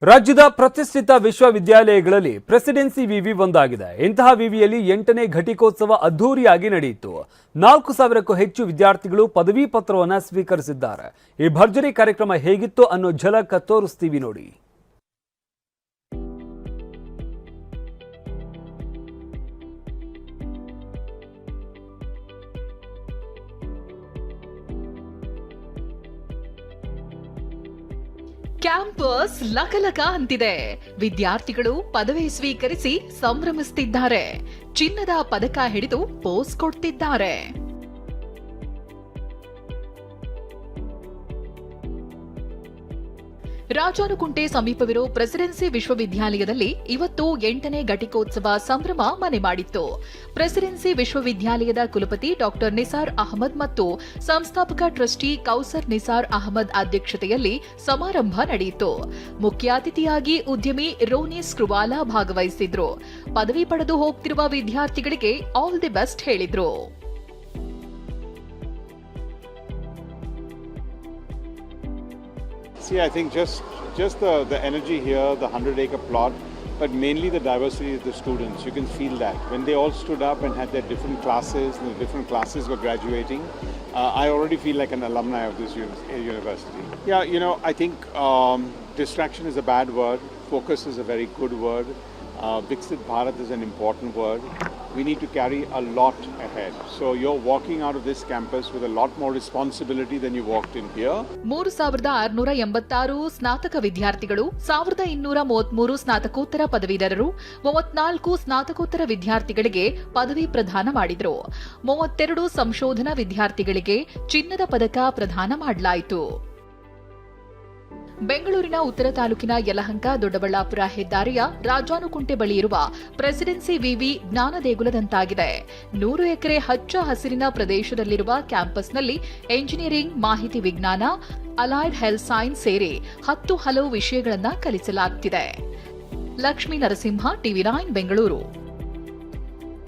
ರಾಜ್ಯದ ಪ್ರತಿಷ್ಠಿತ ವಿಶ್ವವಿದ್ಯಾಲಯಗಳಲ್ಲಿ ಪ್ರೆಸಿಡೆನ್ಸಿ ವಿವಿ ಒಂದಾಗಿದೆ. ಇಂತಹ ವಿವಿಯಲ್ಲಿ 8ನೇ ಘಟಿಕೋತ್ಸವ ಅದ್ಧೂರಿಯಾಗಿ ನಡೆಯಿತು. 4,000ಕ್ಕೂ ಹೆಚ್ಚು ವಿದ್ಯಾರ್ಥಿಗಳು ಪದವಿ ಪತ್ರವನ್ನು ಸ್ವೀಕರಿಸಿದ್ದಾರೆ. ಈ ಭರ್ಜರಿ ಕಾರ್ಯಕ್ರಮ ಹೇಗಿತ್ತು ಅನ್ನೋ ಝಲಕ್ ತೋರಿಸ್ತೀವಿ ನೋಡಿ. ಕ್ಯಾಂಪಸ್ ಲಕಲಕ ಅಂತಿದೆ. ವಿದ್ಯಾರ್ಥಿಗಳು ಪದವಿ ಸ್ವೀಕರಿಸಿ ಸಂಭ್ರಮಿಸುತ್ತಿದ್ದಾರೆ. ಚಿನ್ನದ ಪದಕ ಹಿಡಿದು ಪೋಸ್ ಕೊಡ್ತಿದ್ದಾರೆ. ರಾಜಾನುಕುಂಟೆ ಸಮೀಪವಿರೋ ಪ್ರೆಸಿಡೆನ್ಸಿ ವಿಶ್ವವಿದ್ಯಾಲಯದಲ್ಲಿ ಇವತ್ತು 8ನೇ ಘಟಿಕೋತ್ಸವ ಸಂಭ್ರಮ ಮನೆ ಮಾಡಿತ್ತು. ಪ್ರೆಸಿಡೆನ್ಸಿ ವಿಶ್ವವಿದ್ಯಾಲಯದ ಕುಲಪತಿ ಡಾಕ್ಟರ್ ನಿಸಾರ್ ಅಹಮದ್ ಮತ್ತು ಸಂಸ್ಥಾಪಕ ಟ್ರಸ್ಟಿ ಕೌಸರ್ ನಿಸಾರ್ ಅಹಮದ್ ಅಧ್ಯಕ್ಷತೆಯಲ್ಲಿ ಸಮಾರಂಭ ನಡೆಯಿತು. ಮುಖ್ಯ ಅತಿಥಿಯಾಗಿ ಉದ್ಯಮಿ ರೋನಿ ಸ್ಕ್ರುವಾಲಾ ಭಾಗವಹಿಸಿದ್ರು. ಪದವಿ ಪಡೆದು ಹೋಗ್ತಿರುವ ವಿದ್ಯಾರ್ಥಿಗಳಿಗೆ ಆಲ್ ದಿ ಬೆಸ್ಟ್ ಹೇಳಿದ್ರು. See, I think just the energy here, the 100-acre plot, but mainly the diversity of the students. You can feel that. When they all stood up and had their different classes, and the different classes were graduating, I already feel like an alumni of this university. Yeah, I think distraction is a bad word. Focus is a very good word. Viksit Bharat is an important word. We need to carry a lot ahead. So you're walking out of this campus with a lot more responsibility than you walked in here. 3,686 ಸ್ನಾತಕ ವಿದ್ಯಾರ್ಥಿಗಳು, 1,233 ಸ್ನಾತಕೋತ್ತರ ಪದವೀಧರರು, 34 ಸ್ನಾತಕೋತ್ತರ ವಿದ್ಯಾರ್ಥಿಗಳಿಗೆ ಪದವಿ ಪ್ರದಾನ ಮಾಡಿದರು. 32 ಸಂಶೋಧನಾ ವಿದ್ಯಾರ್ಥಿಗಳಿಗೆ ಚಿನ್ನದ ಪದಕ ಪ್ರದಾನ ಮಾಡಲಾಯಿತು. ಬೆಂಗಳೂರಿನ ಉತ್ತರ ತಾಲೂಕಿನ ಯಲಹಂಕ ದೊಡ್ಡಬಳ್ಳಾಪುರ ಹೆದ್ದಾರಿಯ ರಾಜಾನುಕುಂಟೆ ಬಳಿ ಇರುವ ಪ್ರೆಸಿಡೆನ್ಸಿ ವಿವಿ ಜ್ಞಾನ ದೇಗುಲದಂತಾಗಿದೆ. 100 ಎಕರೆ ಹಚ್ಚ ಹಸಿರಿನ ಪ್ರದೇಶದಲ್ಲಿರುವ ಕ್ಯಾಂಪಸ್ನಲ್ಲಿ ಎಂಜಿನಿಯರಿಂಗ್, ಮಾಹಿತಿ ವಿಜ್ಞಾನ, ಅಲೈಡ್ ಹೆಲ್ತ್ ಸೈನ್ಸ್ ಸೇರಿ 10 ಹಲವು ವಿಷಯಗಳನ್ನು ಕಲಿಸಲಾಗುತ್ತಿದೆ. ಲಕ್ಷ್ಮೀ ನರಸಿಂಹ, ಟಿವಿ9 ಬೆಂಗಳೂರು.